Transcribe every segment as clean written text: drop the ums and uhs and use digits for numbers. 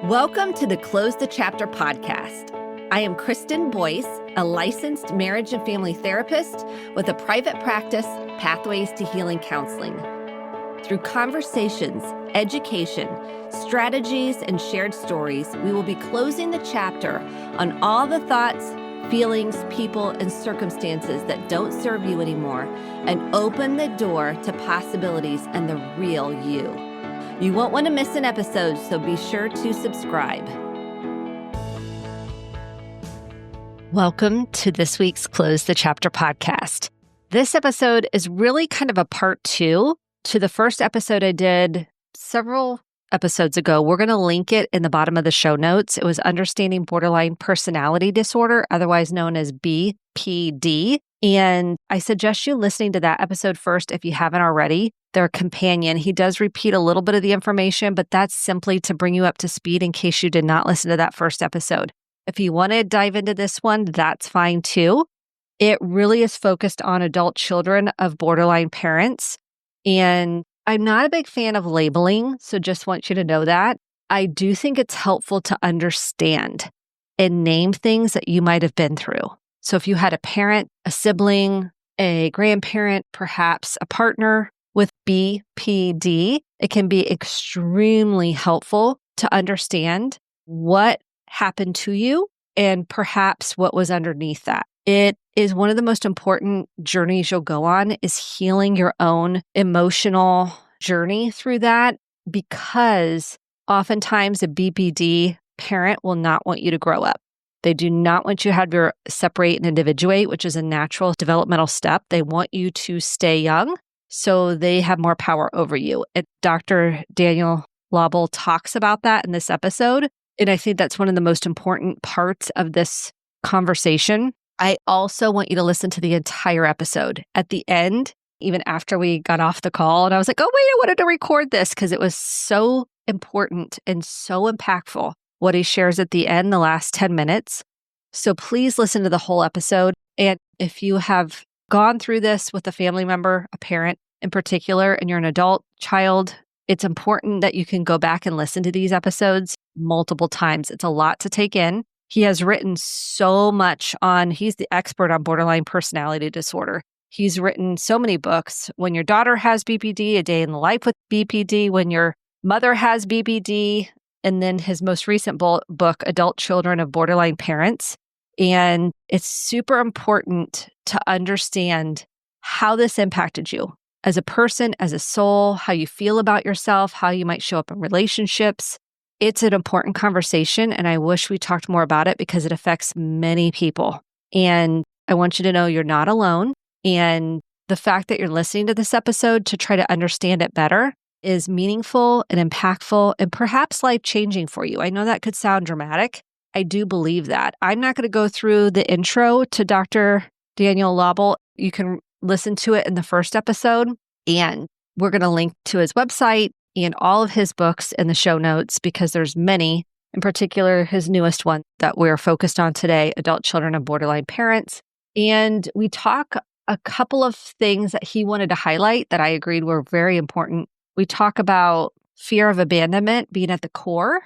Welcome to the Close the Chapter podcast. I am Kristen Boyce, a licensed marriage and family therapist with a private practice, Pathways to Healing Counseling. Through conversations, education, strategies, and shared stories, we will be closing the chapter on all the thoughts, feelings, people, and circumstances that don't serve you anymore and open the door to possibilities and the real you. You won't want to miss an episode, so be sure to subscribe. Welcome to this week's Close the Chapter podcast. This episode is really kind of a part two to the first episode I did several episodes ago. We're going to link it in the bottom of the show notes. It was Understanding Borderline Personality Disorder, otherwise known as BPD. And I suggest you listening to that episode first if you haven't already. They're a companion. He does repeat a little bit of the information, but that's simply to bring you up to speed in case you did not listen to that first episode. If you want to dive into this one, that's fine too. It really is focused on adult children of borderline parents. And I'm not a big fan of labeling, so just want you to know that. I do think it's helpful to understand and name things that you might have been through. So if you had a parent, a sibling, a grandparent, perhaps a partner with BPD, it can be extremely helpful to understand what happened to you and perhaps what was underneath that. It is one of the most important journeys you'll go on is healing your own emotional journey through that, because oftentimes a BPD parent will not want you to grow up. They do not want you to have to separate and individuate, which is a natural developmental step. They want you to stay young, so they have more power over you. And Dr. Daniel Lobel talks about that in this episode. And I think that's one of the most important parts of this conversation. I also want you to listen to the entire episode. At the end, even after we got off the call, and I was like, oh, wait, I wanted to record this because it was so important and so impactful what he shares at the end, the last 10 minutes. So please listen to the whole episode. And if you have gone through this with a family member, a parent in particular, and you're an adult child, it's important that you can go back and listen to these episodes multiple times. It's a lot to take in. He has written so much he's the expert on borderline personality disorder. He's written so many books. When Your Daughter Has BPD, A Day in the Life with BPD, When Your Mother Has BPD, and then his most recent book, Adult Children of Borderline Parents. And it's super important to understand how this impacted you as a person, as a soul, how you feel about yourself, how you might show up in relationships. It's an important conversation, and I wish we talked more about it because it affects many people. And I want you to know you're not alone. And the fact that you're listening to this episode to try to understand it better is meaningful and impactful and perhaps life-changing for you. I know that could sound dramatic. I do believe that. I'm not going to go through the intro to Dr. Daniel Lobel. You can listen to it in the first episode, and we're going to link to his website and all of his books in the show notes because there's many, in particular his newest one that we're focused on today, Adult Children of Borderline Parents. And we talk a couple of things that he wanted to highlight that I agreed were very important. We talk about fear of abandonment being at the core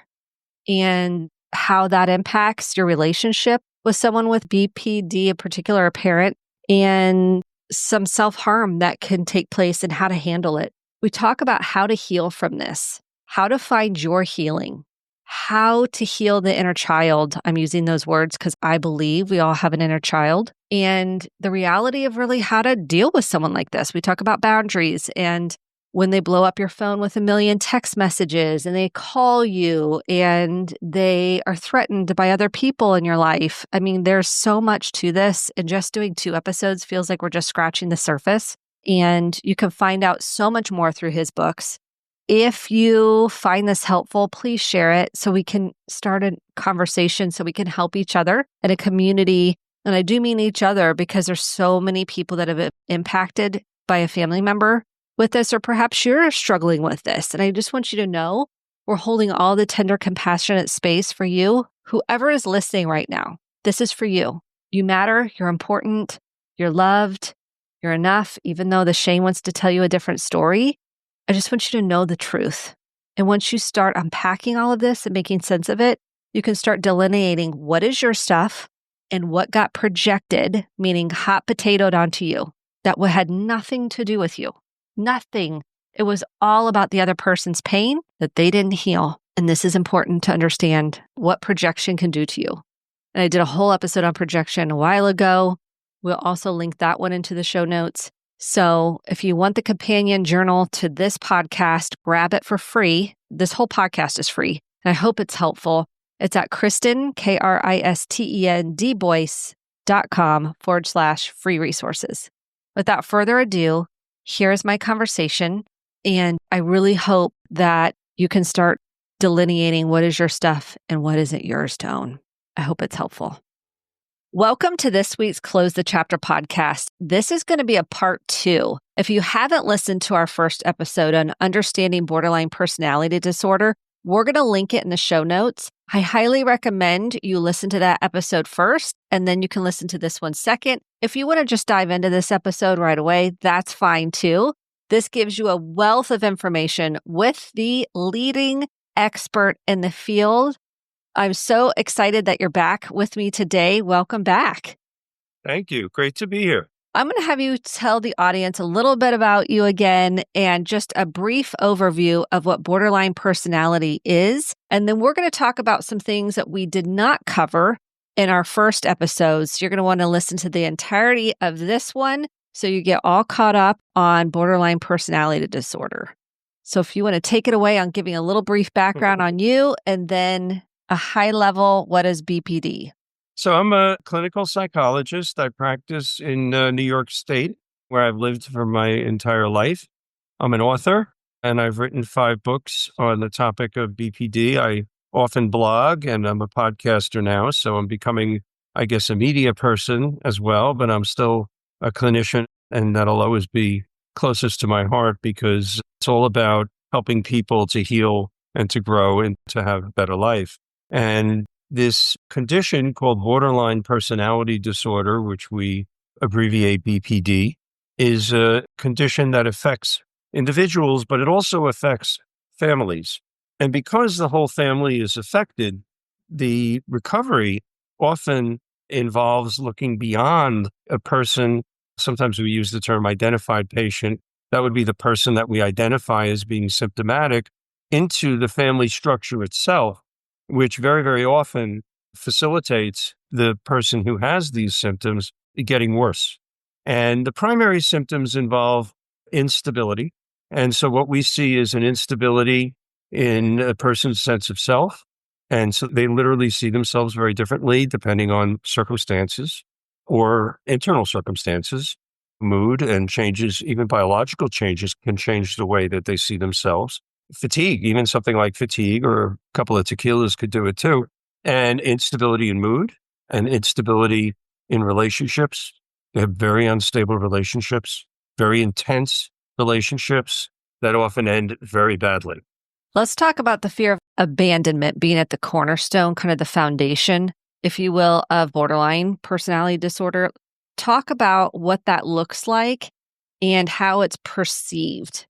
and how that impacts your relationship with someone with BPD, in particular a parent, and some self-harm that can take place and how to handle it. We talk about how to heal from this, how to find your healing, how to heal the inner child. I'm using those words because I believe we all have an inner child, and the reality of really how to deal with someone like this. We talk about boundaries and when they blow up your phone with a million text messages and they call you and they are threatened by other people in your life. I mean, there's so much to this, and just doing 2 episodes feels like we're just scratching the surface. And you can find out so much more through his books. If you find this helpful, please share it so we can start a conversation, so we can help each other in a community. And I do mean each other because there's so many people that have been impacted by a family member with this, or perhaps you're struggling with this. And I just want you to know we're holding all the tender, compassionate space for you. Whoever is listening right now, this is for you. You matter. You're important. You're loved. You're enough. Even though the shame wants to tell you a different story, I just want you to know the truth. And once you start unpacking all of this and making sense of it, you can start delineating what is your stuff and what got projected, meaning hot potatoed onto you, that had nothing to do with you. Nothing. It was all about the other person's pain that they didn't heal. And this is important to understand what projection can do to you. And I did a whole episode on projection a while ago. We'll also link that one into the show notes. So if you want the companion journal to this podcast, grab it for free. This whole podcast is free. And I hope it's helpful. It's at Kristen, KristenDboyce.com/free resources. Without further ado, here's my conversation. And I really hope that you can start delineating what is your stuff and what isn't yours to own. I hope it's helpful. Welcome to this week's Close the Chapter podcast. This is going to be a part 2. If you haven't listened to our first episode on understanding borderline personality disorder, we're going to link it in the show notes. I highly recommend you listen to that episode first, and then you can listen to this one second. If you want to just dive into this episode right away, that's fine too. This gives you a wealth of information with the leading expert in the field. I'm so excited that you're back with me today. Welcome back. Thank you. Great to be here. I'm going to have you tell the audience a little bit about you again and just a brief overview of what borderline personality is. And then we're going to talk about some things that we did not cover in our first episodes. You're going to want to listen to the entirety of this one so you get all caught up on borderline personality disorder. So if you want to take it away on giving a little brief background on you and then a high level, what is BPD? So I'm a clinical psychologist. I practice in New York State, where I've lived for my entire life. I'm an author, and I've written 5 books on the topic of BPD. I often blog, and I'm a podcaster now, so I'm becoming, I guess, a media person as well, but I'm still a clinician, and that'll always be closest to my heart because it's all about helping people to heal and to grow and to have a better life. And this condition called borderline personality disorder, which we abbreviate BPD, is a condition that affects individuals, but it also affects families. And because the whole family is affected, the recovery often involves looking beyond a person. Sometimes we use the term identified patient. That would be the person that we identify as being symptomatic into the family structure itself, which very, very often facilitates the person who has these symptoms getting worse. And the primary symptoms involve instability. And so what we see is an instability in a person's sense of self. And so they literally see themselves very differently depending on circumstances or internal circumstances. Mood and changes, even biological changes, can change the way that they see themselves. Fatigue, even something like fatigue or a couple of tequilas could do it too. And instability in mood and instability in relationships. They have very unstable relationships, very intense relationships that often end very badly. Let's talk about the fear of abandonment being at the cornerstone, kind of the foundation, if you will, of borderline personality disorder. Talk about what that looks like and how it's perceived.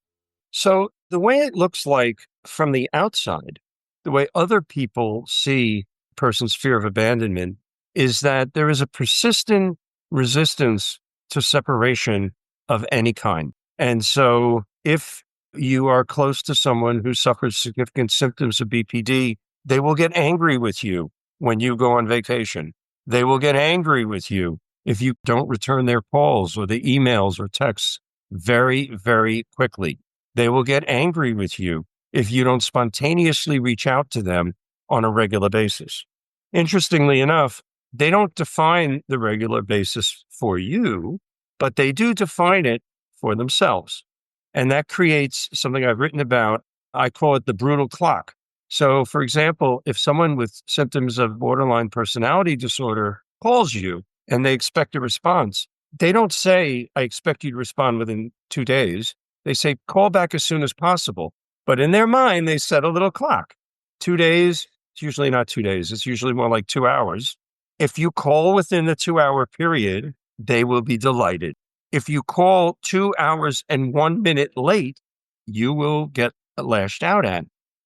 So the way it looks like from the outside, the way other people see a person's fear of abandonment is that there is a persistent resistance to separation of any kind. And so if you are close to someone who suffers significant symptoms of BPD, they will get angry with you when you go on vacation. They will get angry with you if you don't return their calls or the emails or texts very, very quickly. They will get angry with you if you don't spontaneously reach out to them on a regular basis. Interestingly enough, they don't define the regular basis for you, but they do define it for themselves. And that creates something I've written about. I call it the brutal clock. So, for example, if someone with symptoms of borderline personality disorder calls you and they expect a response, they don't say, I expect you to respond within 2 days. They say, call back as soon as possible. But in their mind, they set a little clock. 2 days, it's usually not 2 days. It's usually more like 2 hours. If you call within the 2-hour period, they will be delighted. If you call 2 hours and 1 minute late, you will get lashed out at.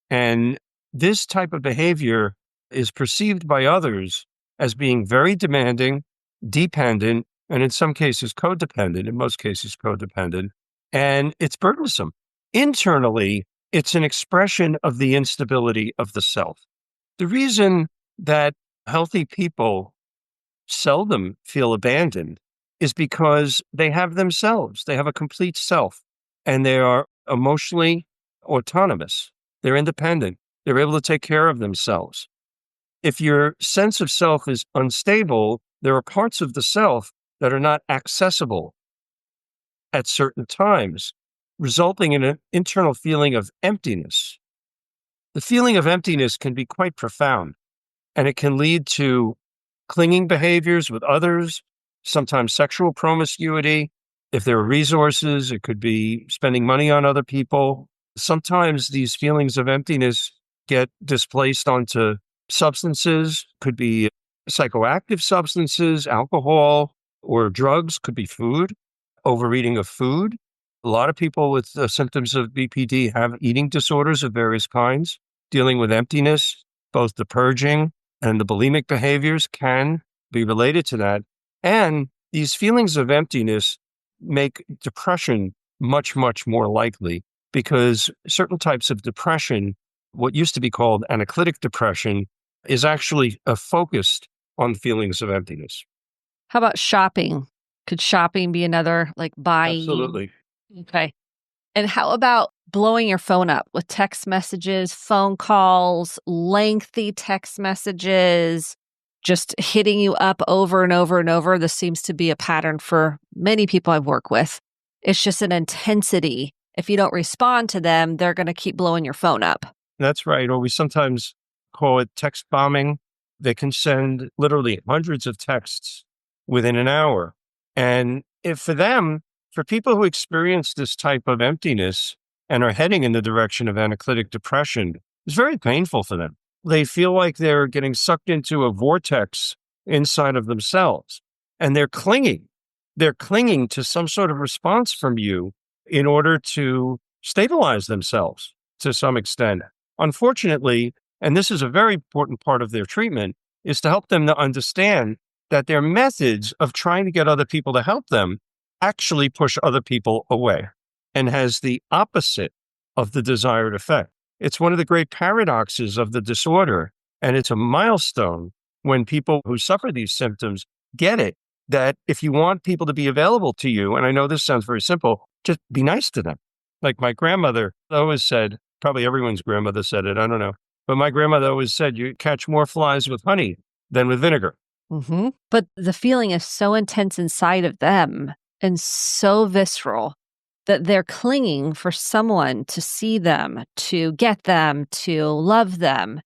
And this type of behavior is perceived by others as being very demanding, dependent, and in some cases codependent, in most cases codependent, and it's burdensome. Internally, it's an expression of the instability of the self. The reason that healthy people seldom feel abandoned is because they have themselves. They have a complete self, and they are emotionally autonomous. They're independent. They're able to take care of themselves. If your sense of self is unstable, there are parts of the self that are not accessible at certain times, resulting in an internal feeling of emptiness. The feeling of emptiness can be quite profound, and it can lead to clinging behaviors with others, sometimes sexual promiscuity. If there are resources, it could be spending money on other people. Sometimes these feelings of emptiness get displaced onto substances, could be psychoactive substances, alcohol, or drugs, could be food, overeating of food. A lot of people with symptoms of BPD have eating disorders of various kinds, dealing with emptiness. Both the purging and the bulimic behaviors can be related to that. And these feelings of emptiness make depression much, much more likely, because certain types of depression, what used to be called analytic depression, is actually focused on feelings of emptiness. How about shopping? Could shopping be another, like buying? Absolutely. Okay. And how about blowing your phone up with text messages, phone calls, lengthy text messages, just hitting you up over and over and over? This seems to be a pattern for many people I've worked with. It's just an intensity. If you don't respond to them, they're going to keep blowing your phone up. That's right. Or we sometimes call it text bombing. They can send literally hundreds of texts within an hour. And if for people who experience this type of emptiness and are heading in the direction of analytic depression, it's very painful for them. They feel like they're getting sucked into a vortex inside of themselves, and they're clinging. They're clinging to some sort of response from you in order to stabilize themselves to some extent. Unfortunately, and this is a very important part of their treatment, is to help them to understand that their methods of trying to get other people to help them actually push other people away and has the opposite of the desired effect. It's one of the great paradoxes of the disorder, and it's a milestone when people who suffer these symptoms get it, that if you want people to be available to you, and I know this sounds very simple, just be nice to them. Like my grandmother always said, probably everyone's grandmother said it, I don't know, but my grandmother always said, you catch more flies with honey than with vinegar. Mm-hmm. But the feeling is so intense inside of them and so visceral that they're clinging for someone to see them, to get them, to love them,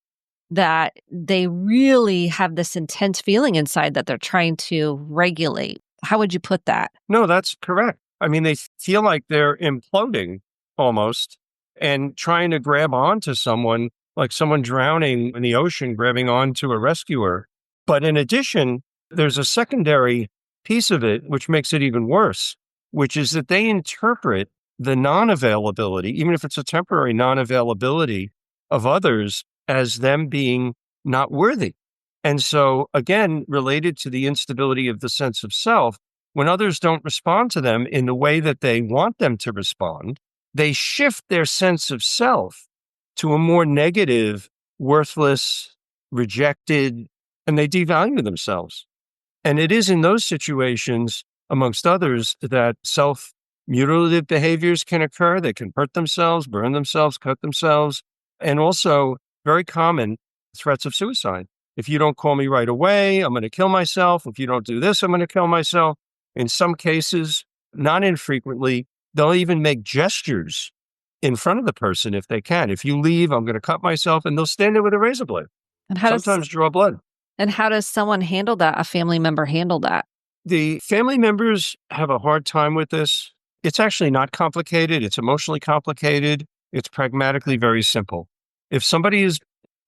that they really have this intense feeling inside that they're trying to regulate. How would you put that? No, that's correct. I mean, they feel like they're imploding almost and trying to grab onto someone, like someone drowning in the ocean, grabbing onto a rescuer. But in addition, there's a secondary piece of it, which makes it even worse, which is that they interpret the non-availability, even if it's a temporary non-availability of others, as them being not worthy. And so, again, related to the instability of the sense of self, when others don't respond to them in the way that they want them to respond, they shift their sense of self to a more negative, worthless, rejected, and they devalue themselves. And it is in those situations, amongst others, that self-mutilative behaviors can occur. They can hurt themselves, burn themselves, cut themselves, and also very common threats of suicide. If you don't call me right away, I'm going to kill myself. If you don't do this, I'm going to kill myself. In some cases, not infrequently, they'll even make gestures in front of the person if they can. If you leave, I'm going to cut myself, and they'll stand there with a razor blade. And Sometimes draw blood. And how does someone handle that, a family member handle that? The family members have a hard time with this. It's actually not complicated. It's emotionally complicated. It's pragmatically very simple. If somebody is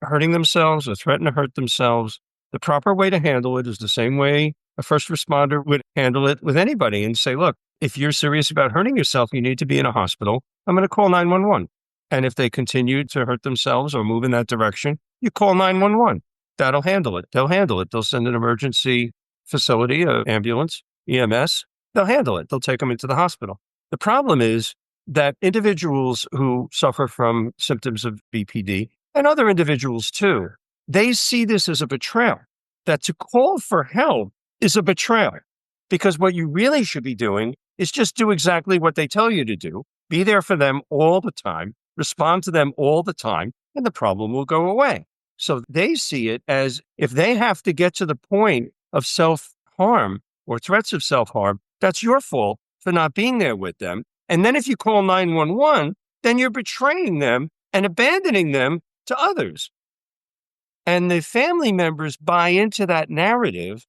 hurting themselves or threatening to hurt themselves, the proper way to handle it is the same way a first responder would handle it with anybody and say, look, if you're serious about hurting yourself, you need to be in a hospital. I'm going to call 911. And if they continue to hurt themselves or move in that direction, you call 911. That'll handle it. They'll handle it. They'll send an emergency facility, an ambulance, EMS. They'll handle it. They'll take them into the hospital. The problem is that individuals who suffer from symptoms of BPD, and other individuals too, they see this as a betrayal. That to call for help is a betrayal, because what you really should be doing is just do exactly what they tell you to do. Be there for them all the time, respond to them all the time, and the problem will go away. So they see it as if they have to get to the point of self-harm or threats of self-harm, that's your fault for not being there with them. And then if you call 911, then you're betraying them and abandoning them to others. And the family members buy into that narrative,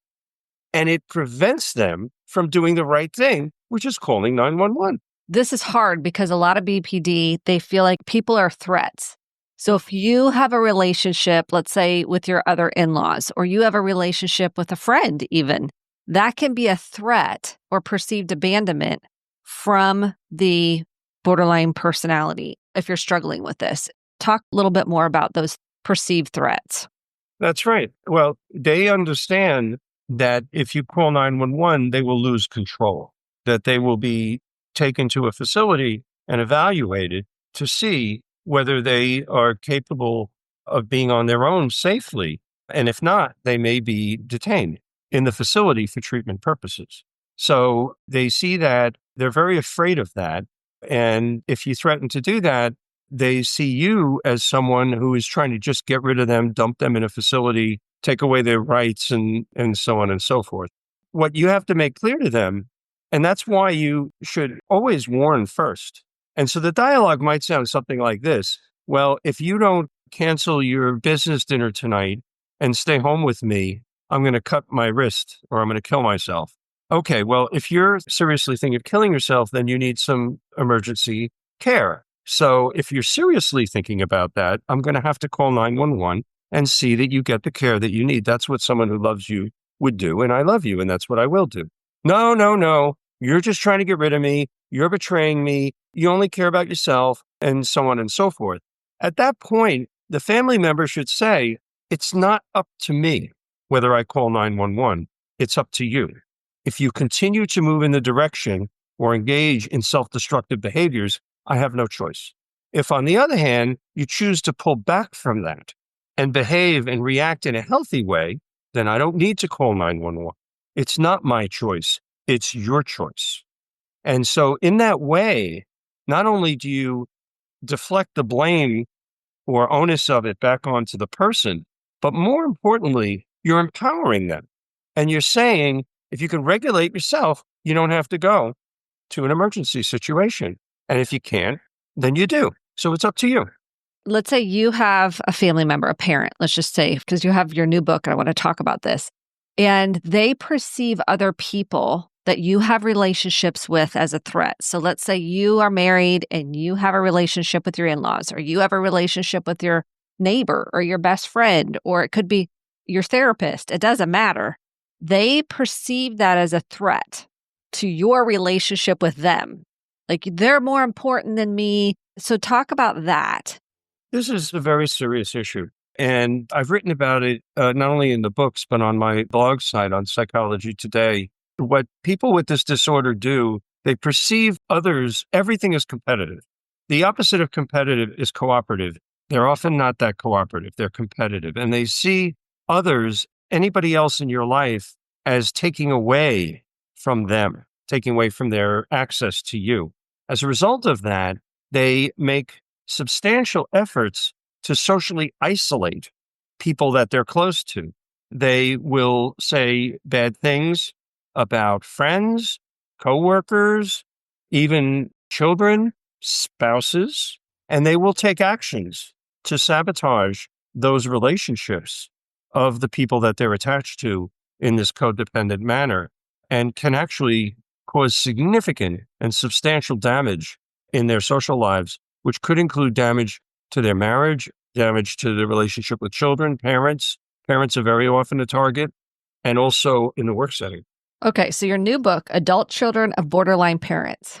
and it prevents them from doing the right thing, which is calling 911. This is hard because a lot of BPD, they feel like people are threats. So if you have a relationship, let's say with your other in-laws, or you have a relationship with a friend even, that can be a threat or perceived abandonment from the borderline personality if you're struggling with this. Talk a little bit more about those perceived threats. That's right. Well, they understand that if you call 911, they will lose control, that they will be taken to a facility and evaluated to see whether they are capable of being on their own safely. And if not, they may be detained in the facility for treatment purposes. So they see that, they're very afraid of that. And if you threaten to do that, they see you as someone who is trying to just get rid of them, dump them in a facility, take away their rights, and so on and so forth. What you have to make clear to them, and that's why you should always warn first. And so the dialogue might sound something like this. Well, if you don't cancel your business dinner tonight and stay home with me, I'm going to cut my wrist or I'm going to kill myself. Okay, well, if you're seriously thinking of killing yourself, then you need some emergency care. So if you're seriously thinking about that, I'm going to have to call 911 and see that you get the care that you need. That's what someone who loves you would do. And I love you, and that's what I will do. No. You're just trying to get rid of me. You're betraying me. You only care about yourself, and so on and so forth. At that point, the family member should say, it's not up to me whether I call 911. It's up to you. If you continue to move in the direction or engage in self-destructive behaviors, I have no choice. If, on the other hand, you choose to pull back from that and behave and react in a healthy way, then I don't need to call 911. It's not my choice. It's your choice. And so in that way, not only do you deflect the blame or onus of it back onto the person, but more importantly, you're empowering them. And you're saying, if you can regulate yourself, you don't have to go to an emergency situation. And if you can't, then you do. So it's up to you. Let's say you have a family member, a parent, let's just say, because you have your new book, and I want to talk about this, and they perceive other people that you have relationships with as a threat. So let's say you are married and you have a relationship with your in-laws, or you have a relationship with your neighbor or your best friend, or it could be your therapist. It doesn't matter. They perceive that as a threat to your relationship with them. Like, they're more important than me. So talk about that. This is a very serious issue. And I've written about it not only in the books, but on my blog site on Psychology Today. What people with this disorder do, they perceive others, everything is competitive. The opposite of competitive is cooperative. They're often not that cooperative. They're competitive. And they see others, anybody else in your life, as taking away from them, taking away from their access to you. As a result of that, they make substantial efforts to socially isolate people that they're close to. They will say bad things about friends, coworkers, even children, spouses, and they will take actions to sabotage those relationships of the people that they're attached to in this codependent manner, and can actually cause significant and substantial damage in their social lives, which could include damage to their marriage, damage to the relationship with children, parents. Parents are very often a target, and also in the work setting. Okay, so your new book, Adult Children of Borderline Parents.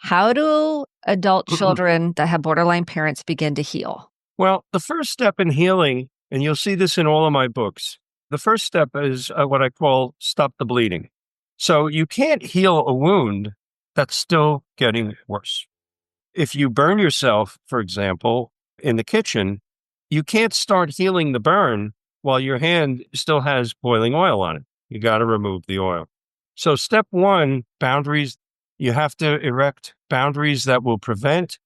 How do adult children that have borderline parents begin to heal? Well, the first step in healing, and you'll see this in all of my books, the first step is what I call stop the bleeding. So you can't heal a wound that's still getting worse. If you burn yourself, for example, in the kitchen, you can't start healing the burn while your hand still has boiling oil on it. You got to remove the oil. So step one, boundaries. You have to erect boundaries that will prevent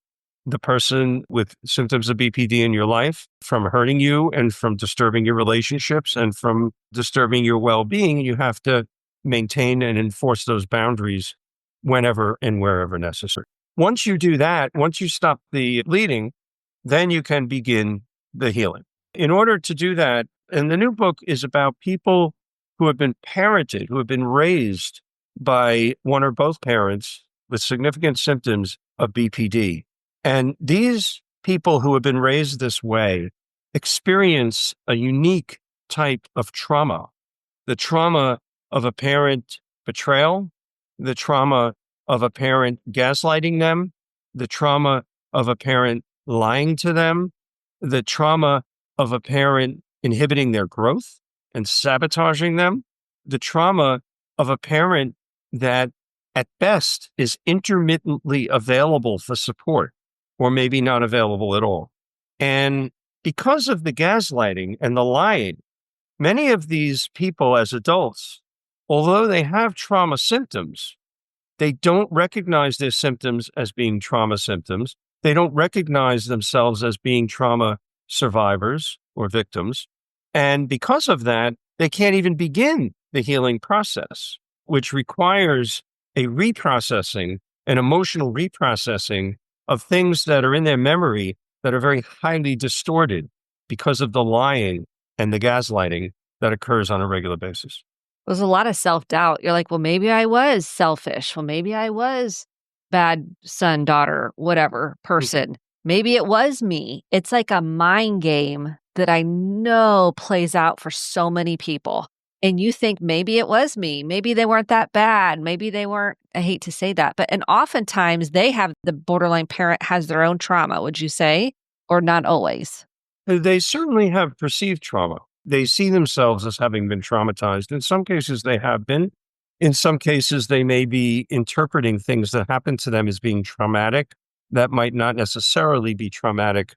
the person with symptoms of BPD in your life from hurting you and from disturbing your relationships and from disturbing your well-being. You have to maintain and enforce those boundaries whenever and wherever necessary. Once you do that, once you stop the bleeding, then you can begin the healing. In order to do that, and the new book is about people who have been parented, who have been raised by one or both parents with significant symptoms of BPD. And these people who have been raised this way experience a unique type of trauma, the trauma of a parent betrayal, the trauma of a parent gaslighting them, the trauma of a parent lying to them, the trauma of a parent inhibiting their growth and sabotaging them, the trauma of a parent that at best is intermittently available for support or maybe not available at all. And because of the gaslighting and the lying, many of these people as adults, although they have trauma symptoms, they don't recognize their symptoms as being trauma symptoms. They don't recognize themselves as being trauma survivors or victims. And because of that, they can't even begin the healing process, which requires a reprocessing, an emotional reprocessing of things that are in their memory that are very highly distorted because of the lying and the gaslighting that occurs on a regular basis. There's a lot of self-doubt. You're like, well, maybe I was selfish. Well, maybe I was bad son, daughter, whatever person. Maybe it was me. It's like a mind game that I know plays out for so many people. And you think maybe it was me. Maybe they weren't that bad. Maybe they weren't, I hate to say that, and oftentimes the borderline parent has their own trauma, would you say? Or not always? They certainly have perceived trauma. They see themselves as having been traumatized. In some cases, they have been. In some cases, they may be interpreting things that happened to them as being traumatic that might not necessarily be traumatic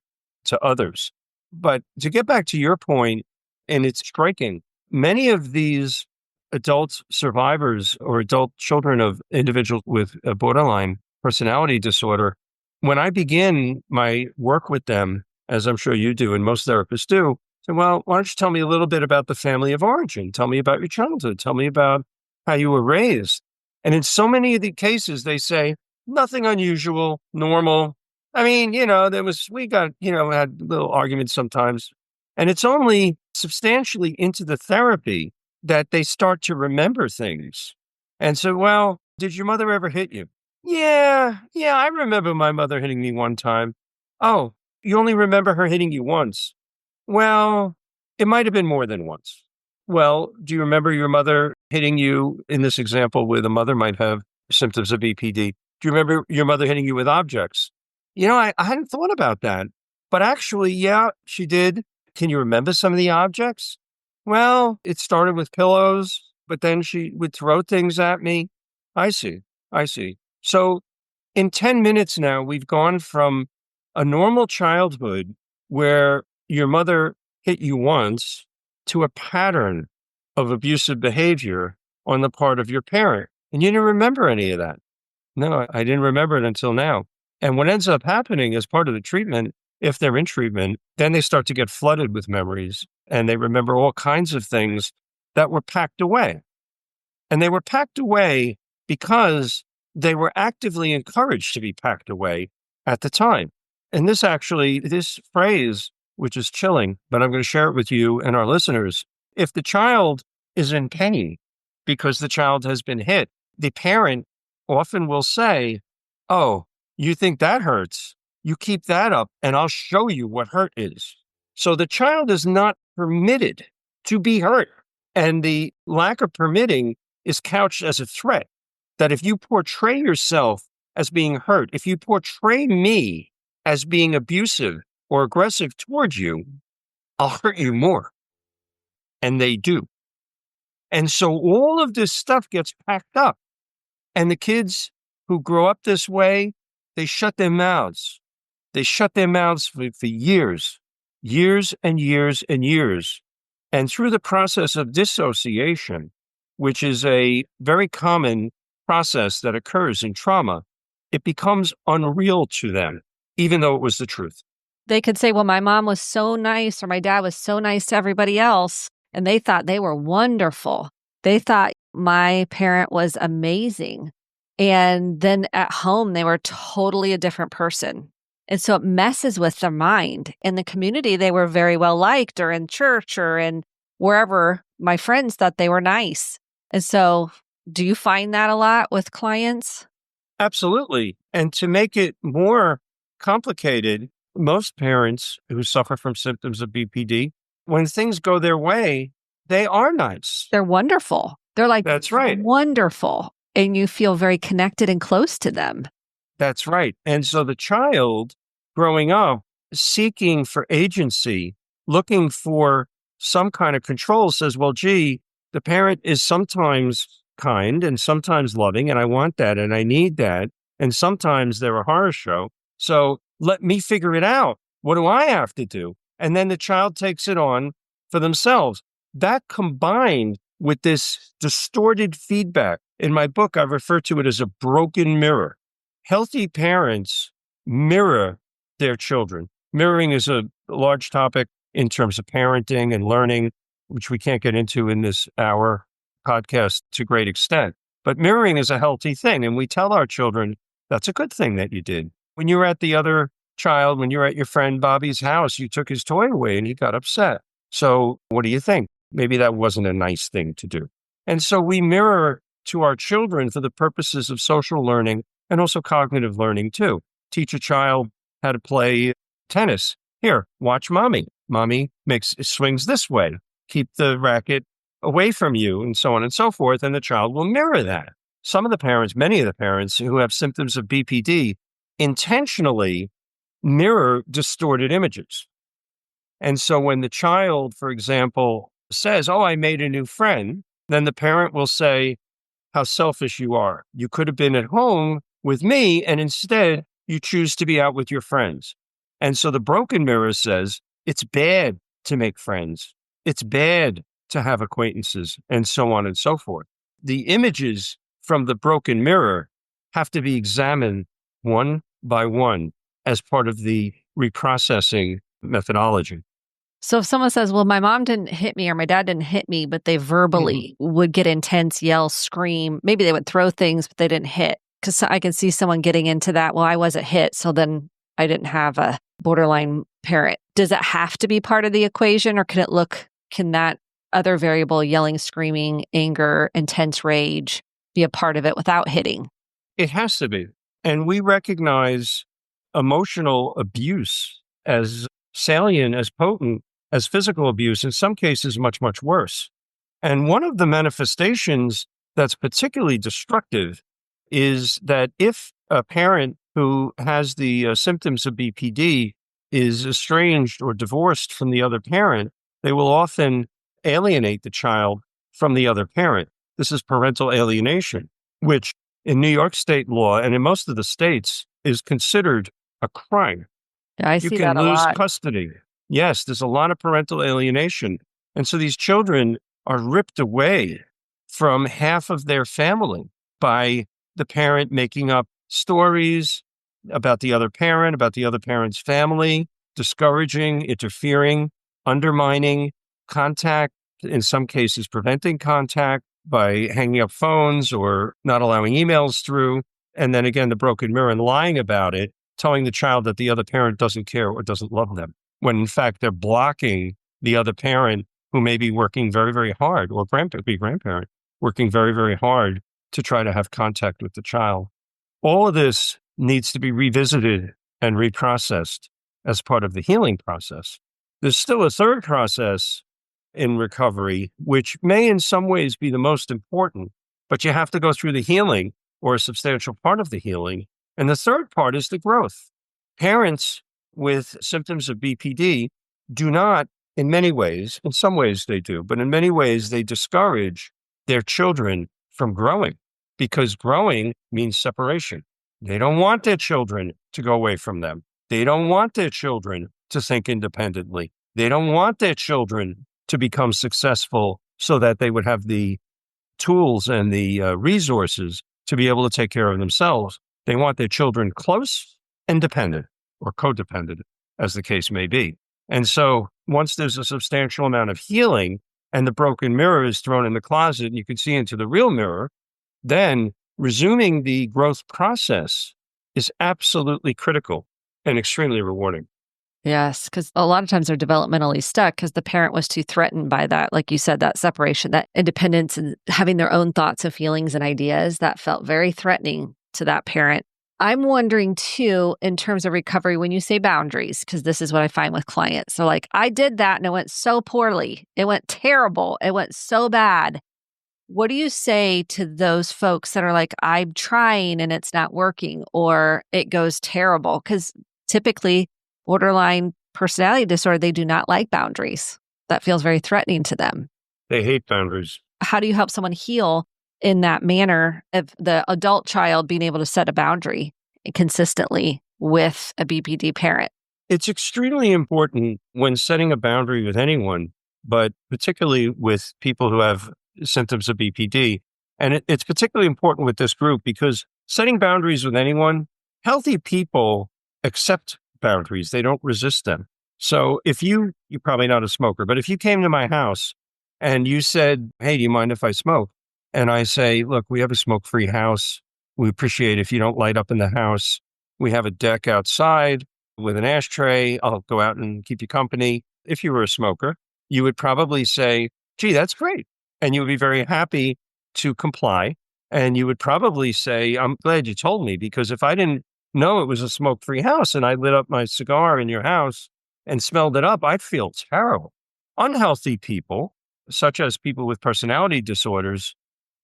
to others. But to get back to your point, and it's striking, many of these adult survivors or adult children of individuals with a borderline personality disorder, when I begin my work with them, as I'm sure you do and most therapists do, say, well, why don't you tell me a little bit about the family of origin? Tell me about your childhood. Tell me about how you were raised. And in so many of the cases, they say, nothing unusual, normal. I mean, we got, had little arguments sometimes. And it's only substantially into the therapy that they start to remember things. And so, well, did your mother ever hit you? Yeah, I remember my mother hitting me one time. Oh, you only remember her hitting you once. Well, it might have been more than once. Well, do you remember your mother hitting you in this example where the mother might have symptoms of BPD? Do you remember your mother hitting you with objects? I hadn't thought about that. But actually, yeah, she did. Can you remember some of the objects? Well, it started with pillows, but then she would throw things at me. I see. So in 10 minutes now, we've gone from a normal childhood where your mother hit you once to a pattern of abusive behavior on the part of your parent. And you didn't remember any of that. No, I didn't remember it until now. And what ends up happening as part of the treatment, if they're in treatment, then they start to get flooded with memories and they remember all kinds of things that were packed away. And they were packed away because they were actively encouraged to be packed away at the time. And this phrase, which is chilling, but I'm going to share it with you and our listeners. If the child is in pain because the child has been hit, the parent often will say, oh, you think that hurts? You keep that up and I'll show you what hurt is. So the child is not permitted to be hurt. And the lack of permitting is couched as a threat that if you portray yourself as being hurt, if you portray me as being abusive or aggressive towards you, I'll hurt you more. And they do. And so all of this stuff gets packed up. And the kids who grow up this way, they shut their mouths. They shut their mouths for years, years and years and years. And through the process of dissociation, which is a very common process that occurs in trauma, it becomes unreal to them, even though it was the truth. They could say, well, my mom was so nice or my dad was so nice to everybody else, and they thought they were wonderful. They thought my parent was amazing. And then at home, they were totally a different person. And so it messes with their mind. In the community, they were very well liked, or in church or in wherever my friends thought they were nice. And so do you find that a lot with clients? Absolutely. And to make it more complicated, most parents who suffer from symptoms of BPD, when things go their way, they are nice. They're wonderful. They're like, that's right. Wonderful. And you feel very connected and close to them. That's right. And so the child growing up, seeking for agency, looking for some kind of control, says, well, gee, the parent is sometimes kind and sometimes loving, and I want that and I need that. And sometimes they're a horror show. So let me figure it out. What do I have to do? And then the child takes it on for themselves. That combined with this distorted feedback, in my book, I refer to it as a broken mirror. Healthy parents mirror their children. Mirroring is a large topic in terms of parenting and learning, which we can't get into in this hour podcast to great extent. But mirroring is a healthy thing. And we tell our children, that's a good thing that you did. When you were at the other child, when you were at your friend Bobby's house, you took his toy away and he got upset. So what do you think? Maybe that wasn't a nice thing to do. And so we mirror to our children for the purposes of social learning and also cognitive learning too. Teach a child how to play tennis. Here, watch mommy. Mommy swings this way. Keep the racket away from you, and so on and so forth. And the child will mirror that. Some of the parents, many of the parents who have symptoms of BPD intentionally mirror distorted images. And so when the child, for example, says, oh, I made a new friend, then the parent will say, how selfish you are. You could have been at home with me, and instead you choose to be out with your friends. And so the broken mirror says, it's bad to make friends. It's bad to have acquaintances, and so on and so forth. The images from the broken mirror have to be examined one by one as part of the reprocessing methodology. So if someone says, well, my mom didn't hit me or my dad didn't hit me, but they verbally would get intense, yell, scream, maybe they would throw things, but they didn't hit. Because I can see someone getting into that, well, I wasn't hit, so then I didn't have a borderline parent. Does that have to be part of the equation, or can that other variable, yelling, screaming, anger, intense rage, be a part of it without hitting? It has to be. And we recognize emotional abuse as salient, as potent as physical abuse, in some cases much, much worse. And one of the manifestations that's particularly destructive is that if a parent who has the symptoms of BPD is estranged or divorced from the other parent, they will often alienate the child from the other parent. This is parental alienation, which in New York state law and in most of the states is considered a crime. Yeah, I see that a lot. You can lose custody. Yes, there's a lot of parental alienation. And so these children are ripped away from half of their family by the parent making up stories about the other parent, about the other parent's family, discouraging, interfering, undermining contact, in some cases preventing contact by hanging up phones or not allowing emails through. And then again, the broken mirror and lying about it, telling the child that the other parent doesn't care or doesn't love them, when in fact they're blocking the other parent who may be working very, very hard, or grandparent working very, very hard to try to have contact with the child. All of this needs to be revisited and reprocessed as part of the healing process. There's still a third process in recovery, which may in some ways be the most important, but you have to go through the healing or a substantial part of the healing And the third part is the growth. Parents with symptoms of BPD do not, in many ways, in some ways they do, but in many ways they discourage their children from growing because growing means separation. They don't want their children to go away from them. They don't want their children to think independently. They don't want their children to become successful so that they would have the tools and the resources to be able to take care of themselves. They want their children close and dependent or codependent, as the case may be. And so once there's a substantial amount of healing and the broken mirror is thrown in the closet and you can see into the real mirror, then resuming the growth process is absolutely critical and extremely rewarding. Yes, because a lot of times they're developmentally stuck because the parent was too threatened by that, like you said, that separation, that independence and having their own thoughts and feelings and ideas that felt very threatening to that parent. I'm wondering too, in terms of recovery, when you say boundaries, because this is what I find with clients. So like, I did that and it went so poorly. It went terrible. It went so bad. What do you say to those folks that are like, I'm trying and it's not working or it goes terrible? Because typically borderline personality disorder, they do not like boundaries. That feels very threatening to them. They hate boundaries. How do you help someone heal in that manner of the adult child being able to set a boundary consistently with a BPD parent? It's extremely important when setting a boundary with anyone, but particularly with people who have symptoms of BPD. And it's particularly important with this group because setting boundaries with anyone, healthy people accept boundaries. They don't resist them. So if you're probably not a smoker, but if you came to my house and you said, hey, do you mind if I smoke? And I say, look, we have a smoke-free house. We appreciate if you don't light up in the house. We have a deck outside with an ashtray. I'll go out and keep you company. If you were a smoker, you would probably say, gee, that's great. And you would be very happy to comply. And you would probably say, I'm glad you told me, because if I didn't know it was a smoke-free house and I lit up my cigar in your house and smelled it up, I'd feel terrible. Unhealthy people, such as people with personality disorders,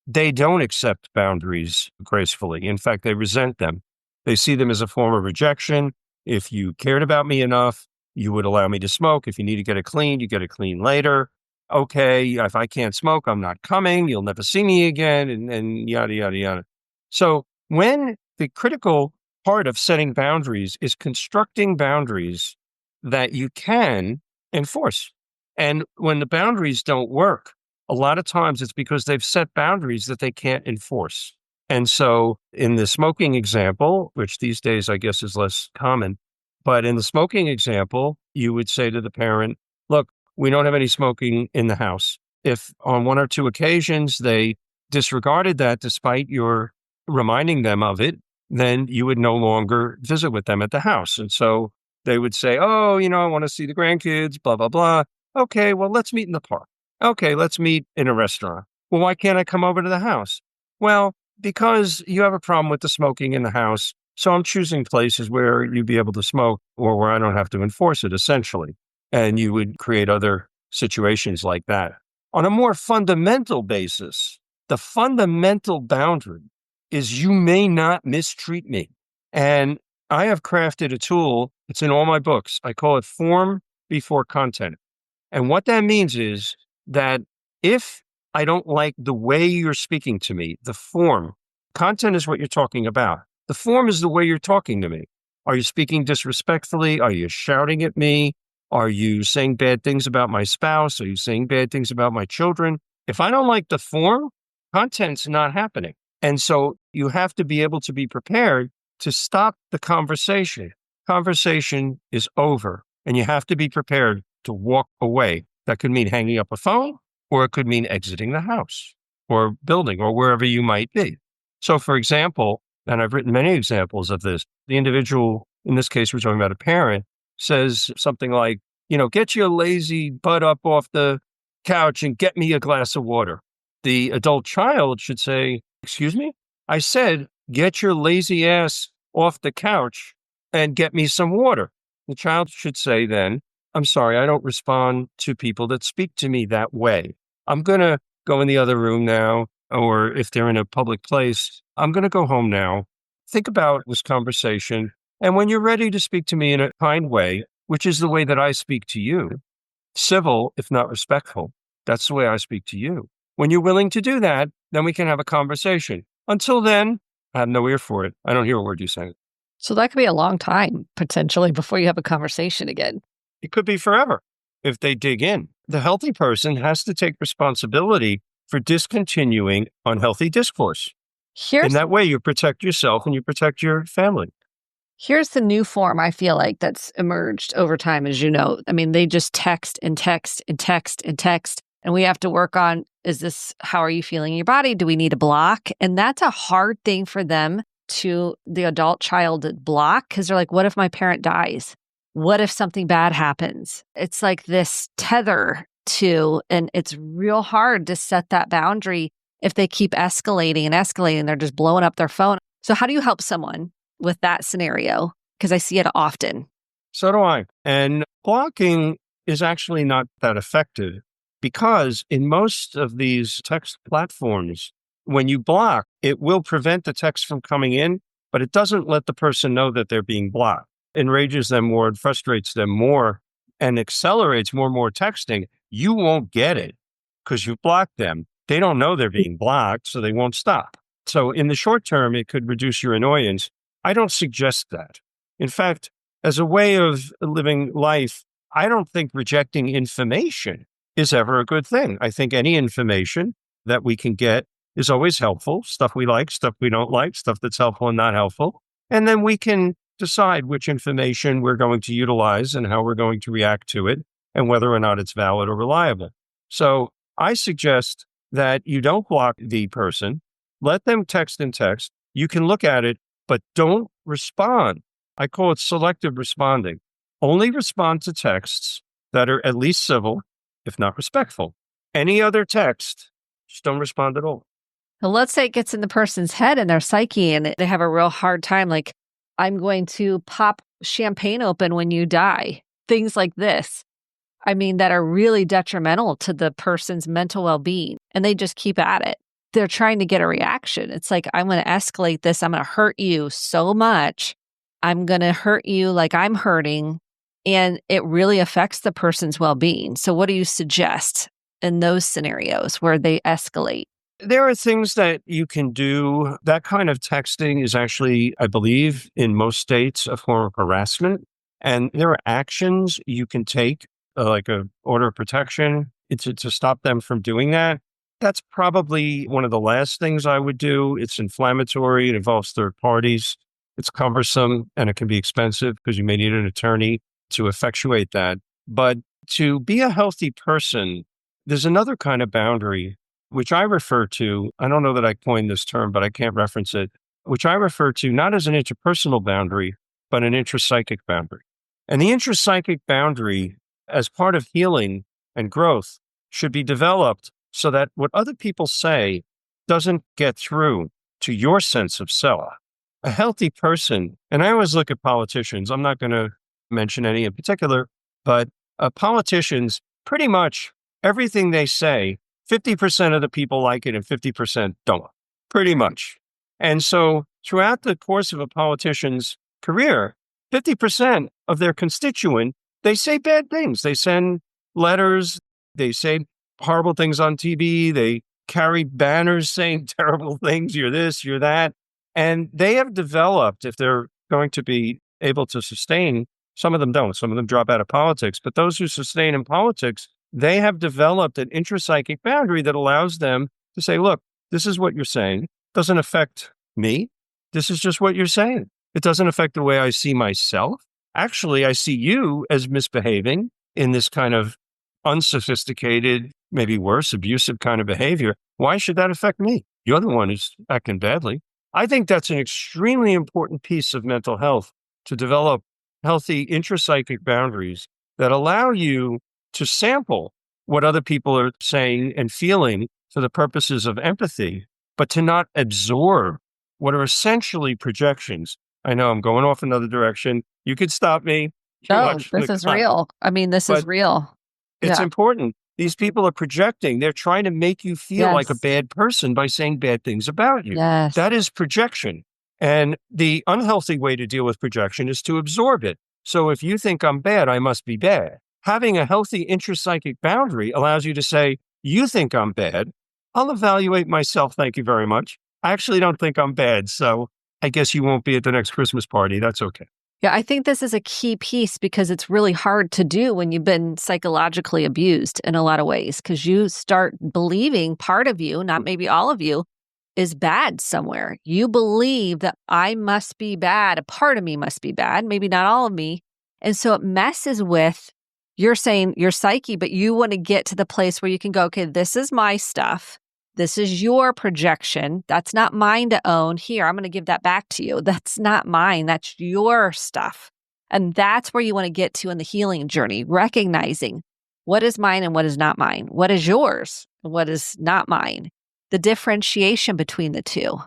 they don't accept boundaries gracefully. In fact, they resent them. They see them as a form of rejection. If you cared about me enough, you would allow me to smoke. If you need to get it clean, you get it clean later. Okay, if I can't smoke, I'm not coming. You'll never see me again, and yada, yada, yada. So when the critical part of setting boundaries is constructing boundaries that you can enforce. And when the boundaries don't work, a lot of times it's because they've set boundaries that they can't enforce. And so in the smoking example, which these days I guess is less common, but in the smoking example, you would say to the parent, look, we don't have any smoking in the house. If on one or two occasions they disregarded that despite your reminding them of it, then you would no longer visit with them at the house. And so they would say, oh, I want to see the grandkids, blah, blah, blah. Okay, well, let's meet in the park. Okay, let's meet in a restaurant. Well, why can't I come over to the house? Well, because you have a problem with the smoking in the house. So I'm choosing places where you'd be able to smoke or where I don't have to enforce it, essentially. And you would create other situations like that. On a more fundamental basis, the fundamental boundary is you may not mistreat me. And I have crafted a tool. It's in all my books. I call it form before content. And what that means is that if I don't like the way you're speaking to me, the form, content is what you're talking about. The form is the way you're talking to me. Are you speaking disrespectfully? Are you shouting at me? Are you saying bad things about my spouse? Are you saying bad things about my children? If I don't like the form, content's not happening. And so you have to be able to be prepared to stop the conversation. Conversation is over, and you have to be prepared to walk away. That could mean hanging up a phone, or it could mean exiting the house or building or wherever you might be. So, for example, and I've written many examples of this, the individual, in this case, we're talking about a parent, says something like, get your lazy butt up off the couch and get me a glass of water. The adult child should say, excuse me? I said, get your lazy ass off the couch and get me some water. The child should say then, I'm sorry, I don't respond to people that speak to me that way. I'm going to go in the other room now, or if they're in a public place, I'm going to go home now. think about this conversation. And when you're ready to speak to me in a kind way, which is the way that I speak to you, civil, if not respectful, that's the way I speak to you. When you're willing to do that, then we can have a conversation. Until then, I have no ear for it. I don't hear a word you're saying. So that could be a long time potentially before you have a conversation again. It could be forever if they dig in. The healthy person has to take responsibility for discontinuing unhealthy discourse. In Here's that way, you protect yourself and you protect your family. here's the new form I feel like that's emerged over time, as you know. I mean, they just text and text and text and text. And we have to work on, how are you feeling in your body? Do we need a block? And that's a hard thing for them the adult child to block, because they're like, what if my parent dies? What if something bad happens? It's like this tether and it's real hard to set that boundary if they keep escalating and escalating. They're just blowing up their phone. So how do you help someone with that scenario? Because I see it often. So do I. And blocking is actually not that effective because in most of these text platforms, when you block, it will prevent the text from coming in, but it doesn't let the person know that they're being blocked. It enrages them more, it frustrates them more, and accelerates more and more texting. You won't get it because you've blocked them. They don't know they're being blocked, so they won't stop. So in the short term, it could reduce your annoyance. I don't suggest that. In fact, as a way of living life, I don't think rejecting information is ever a good thing. I think any information that we can get is always helpful. Stuff we like, stuff we don't like, stuff that's helpful and not helpful. And then we can decide which information we're going to utilize and how we're going to react to it and whether or not it's valid or reliable. So I suggest that you don't block the person. Let them text and text. You can look at it, but don't respond. I call it selective responding. Only respond to texts that are at least civil, if not respectful. Any other text, just don't respond at all. Well, let's say it gets in the person's head and their psyche and they have a real hard time. Like, I'm going to pop champagne open when you die. Things like this. I mean, that are really detrimental to the person's mental well-being. And they just keep at it. They're trying to get a reaction. It's like, I'm going to escalate this. I'm going to hurt you so much. I'm going to hurt you like I'm hurting. And it really affects the person's well-being. So what do you suggest in those scenarios where they escalate? There are things that you can do. That kind of texting is actually, I believe, in most states, a form of harassment. And there are actions you can take, like a order of protection, to stop them from doing that. That's probably one of the last things I would do. It's inflammatory. It involves third parties. It's cumbersome and it can be expensive because you may need an attorney to effectuate that. But to be a healthy person, there's another kind of boundary, which I refer to. I don't know that I coined this term, but I can't reference it, which I refer to not as an interpersonal boundary, but an intrapsychic boundary. And the intrapsychic boundary, as part of healing and growth, should be developed so that what other people say doesn't get through to your sense of self. A healthy person, and I always look at politicians, I'm not going to mention any in particular, but politicians, pretty much everything they say, 50% of the people like it and 50% don't, pretty much. And so throughout the course of a politician's career, 50% of their constituent, they say bad things. They send letters, they say horrible things on TV, they carry banners saying terrible things, you're this, you're that. And they have developed, if they're going to be able to sustain, some of them don't, some of them drop out of politics, but those who sustain in politics, they have developed an intrapsychic boundary that allows them to say, look, this is what you're saying. It doesn't affect me. This is just what you're saying. It doesn't affect the way I see myself. Actually, I see you as misbehaving in this kind of unsophisticated, maybe worse, abusive kind of behavior. Why should that affect me? You're the one who's acting badly. I think that's an extremely important piece of mental health, to develop healthy intrapsychic boundaries that allow you to sample what other people are saying and feeling for the purposes of empathy, but to not absorb what are essentially projections. I know I'm going off another direction. You could stop me. No, this is real. I mean, this is real. It's important. These people are projecting. They're trying to make you feel like a Yes. bad person by saying bad things about you. Yes. That is projection. And the unhealthy way to deal with projection is to absorb it. So if you think I'm bad, I must be bad. Having a healthy intrapsychic boundary allows you to say, you think I'm bad. I'll evaluate myself. Thank you very much. I actually don't think I'm bad. So I guess you won't be at the next Christmas party. That's okay. Yeah, I think this is a key piece because it's really hard to do when you've been psychologically abused in a lot of ways, because you start believing part of you, not maybe all of you, is bad somewhere. You believe that I must be bad. A part of me must be bad, maybe not all of me. And so it messes with, you're saying your psyche, but you want to get to the place where you can go, okay, this is my stuff. This is your projection. That's not mine to own. Here, I'm going to give that back to you. That's not mine. That's your stuff. And that's where you want to get to in the healing journey, recognizing what is mine and what is not mine, what is yours and what is not mine. The differentiation between the two,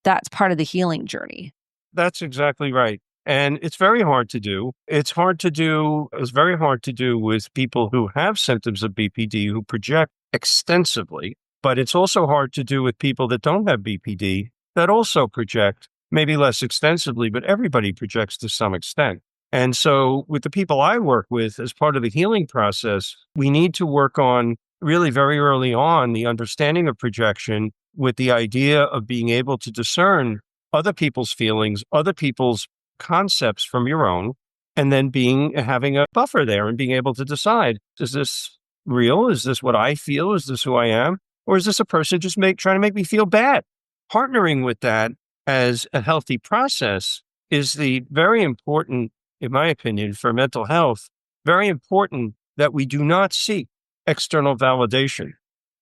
that's part of the healing journey. That's exactly right. And it's very hard to do. It's very hard to do with people who have symptoms of BPD who project extensively. But it's also hard to do with people that don't have BPD that also project, maybe less extensively, but everybody projects to some extent. And so with the people I work with, as part of the healing process, we need to work on really very early on the understanding of projection with the idea of being able to discern other people's feelings, other people's concepts from your own, and then having a buffer there and being able to decide, is this real? Is this what I feel? Is this who I am? Or is this a person just trying to make me feel bad? Partnering with that as a healthy process is the very important, in my opinion, for mental health, very important that we do not seek external validation,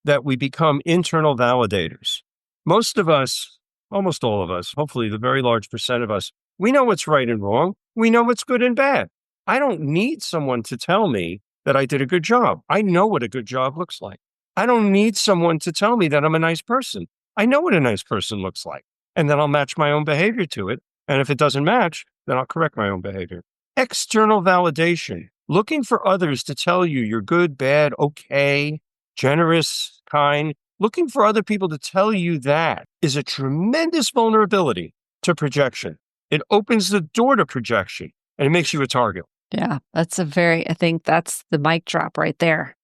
that we become internal validators. Most of us, almost all of us, hopefully the very large percent of us, we know what's right and wrong. We know what's good and bad. I don't need someone to tell me that I did a good job. I know what a good job looks like. I don't need someone to tell me that I'm a nice person. I know what a nice person looks like. And then I'll match my own behavior to it. And if it doesn't match, then I'll correct my own behavior. External validation, looking for others to tell you you're good, bad, okay, generous, kind. Looking for other people to tell you that is a tremendous vulnerability to projection. It opens the door to projection and it makes you a target. Yeah, I think that's the mic drop right there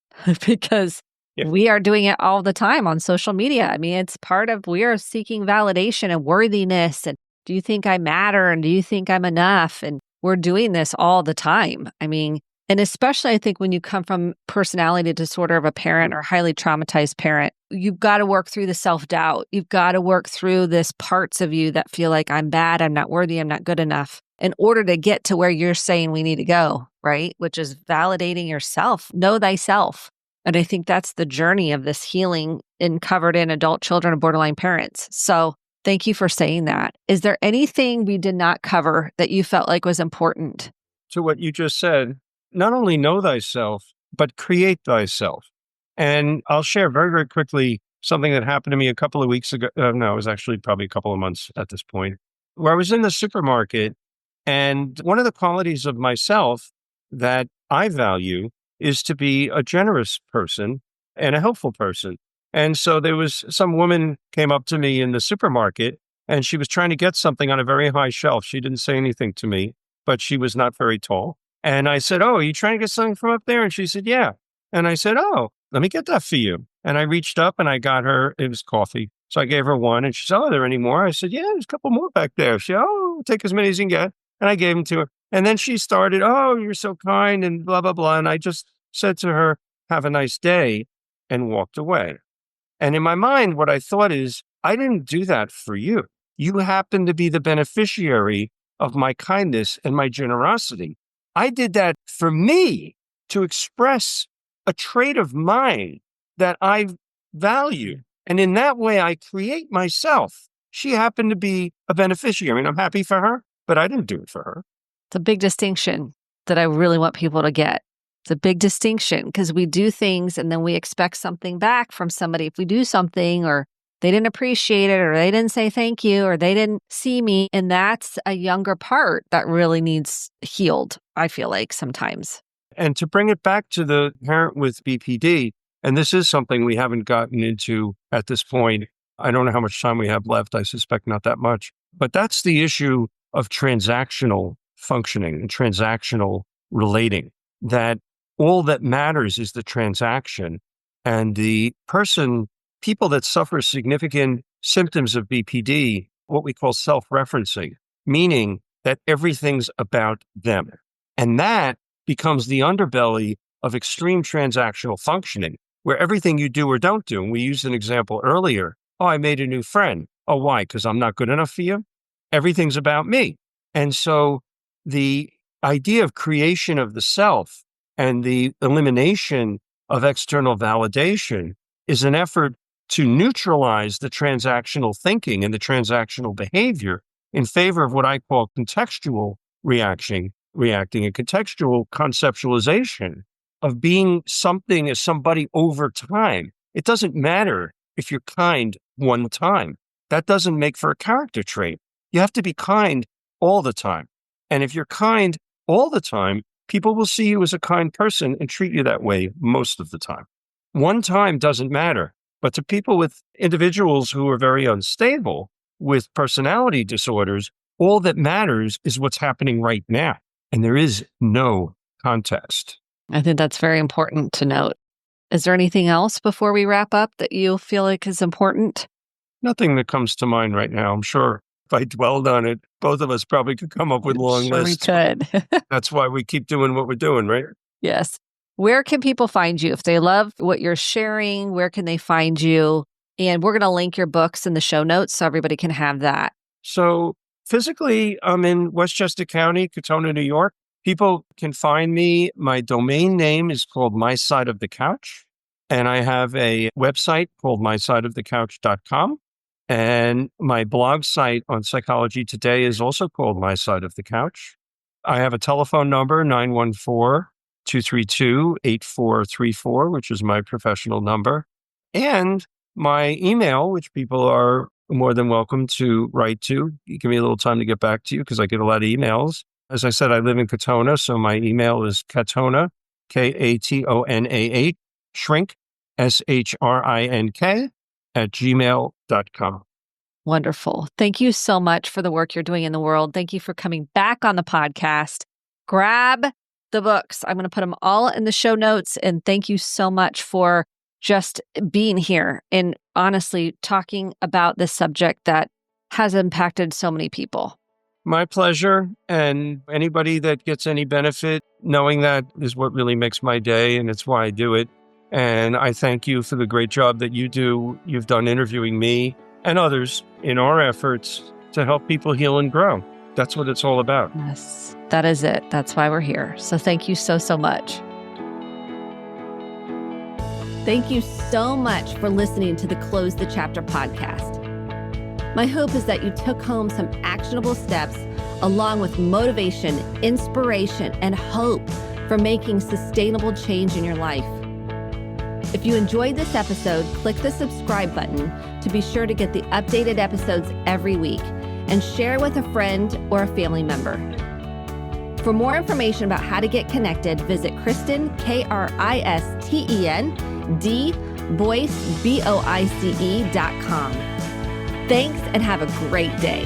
because we are doing it all the time on social media. I mean, it's part of, we are seeking validation and worthiness. And do you think I matter? And do you think I'm enough? And we're doing this all the time. I mean, and especially I think when you come from personality disorder of a parent or highly traumatized parent, you've got to work through the self-doubt. You've got to work through this parts of you that feel like I'm bad, I'm not worthy, I'm not good enough in order to get to where you're saying we need to go, right? Which is validating yourself, know thyself. And I think that's the journey of this healing covered in adult children of borderline parents. So thank you for saying that. Is there anything we did not cover that you felt like was important? To what you just said, not only know thyself, but create thyself. And I'll share very, very quickly something that happened to me a couple of weeks ago. No, it was actually probably a couple of months at this point, where I was in the supermarket. And one of the qualities of myself that I value is to be a generous person and a helpful person. And so there was some woman came up to me in the supermarket and she was trying to get something on a very high shelf. She didn't say anything to me, but she was not very tall. And I said, "Oh, are you trying to get something from up there?" And she said, "Yeah." And I said, "Oh, let me get that for you." And I reached up and I got her, it was coffee. So I gave her one and she said, "Oh, are there any more?" I said, "Yeah, there's a couple more back there." She said, "Oh, take as many as you can get." And I gave them to her. And then she started, "Oh, you're so kind," and blah, blah, blah. And I just said to her, "Have a nice day," and walked away. And in my mind, what I thought is, I didn't do that for you. You happen to be the beneficiary of my kindness and my generosity. I did that for me to express a trait of mine that I value. And in that way, I create myself. She happened to be a beneficiary. I mean, I'm happy for her, but I didn't do it for her. It's a big distinction that I really want people to get. It's a big distinction because we do things and then we expect something back from somebody. If we do something or they didn't appreciate it or they didn't say thank you or they didn't see me, and that's a younger part that really needs healed, I feel like sometimes. And to bring it back to the parent with BPD, and this is something we haven't gotten into at this point, I don't know how much time we have left. I suspect not that much. But that's the issue of transactional functioning and transactional relating, that all that matters is the transaction. And the people that suffer significant symptoms of BPD, what we call self-referencing, meaning that everything's about them. And that becomes the underbelly of extreme transactional functioning, where everything you do or don't do, and we used an example earlier, oh, I made a new friend. Oh, why? Because I'm not good enough for you? Everything's about me. And so the idea of creation of the self and the elimination of external validation is an effort to neutralize the transactional thinking and the transactional behavior in favor of what I call contextual reacting and contextual conceptualization of being something as somebody over time. It doesn't matter if you're kind one time. That doesn't make for a character trait. You have to be kind all the time. And if you're kind all the time, people will see you as a kind person and treat you that way most of the time. One time doesn't matter. But to people with individuals who are very unstable with personality disorders, all that matters is what's happening right now. And there is no context. I think that's very important to note. Is there anything else before we wrap up that you feel like is important? Nothing that comes to mind right now. I'm sure if I dwelled on it, both of us probably could come up with long lists. We could. That's why we keep doing what we're doing, right? Yes. Where can people find you? If they love what you're sharing, where can they find you? And we're going to link your books in the show notes so everybody can have that. So physically, I'm in Westchester County, Katona, New York. People can find me. My domain name is called My Side of the Couch. And I have a website called mysideofthecouch.com. And my blog site on Psychology Today is also called My Side of the Couch. I have a telephone number, 914-232-8434, which is my professional number. And my email, which people are more than welcome to write to. Give me a little time to get back to you because I get a lot of emails. As I said, I live in Katona, so my email is Katona, Katonah, shrink, SHRINK, @gmail.com. Wonderful. Thank you so much for the work you're doing in the world. Thank you for coming back on the podcast. Grab the books. I'm going to put them all in the show notes. And thank you so much for just being here and honestly talking about this subject that has impacted so many people. My pleasure. And anybody that gets any benefit, knowing that is what really makes my day, and it's why I do it. And I thank you for the great job that you've done interviewing me and others in our efforts to help people heal and grow. That's what it's all about. Yes, that is it. That's why we're here. So thank you so, so much. Thank you so much for listening to the Close the Chapter podcast. My hope is that you took home some actionable steps along with motivation, inspiration, and hope for making sustainable change in your life. If you enjoyed this episode, click the subscribe button to be sure to get the updated episodes every week and share with a friend or a family member. For more information about how to get connected, visit Kristen, KRISTEN, Boyce, BOICE.com. Thanks and have a great day.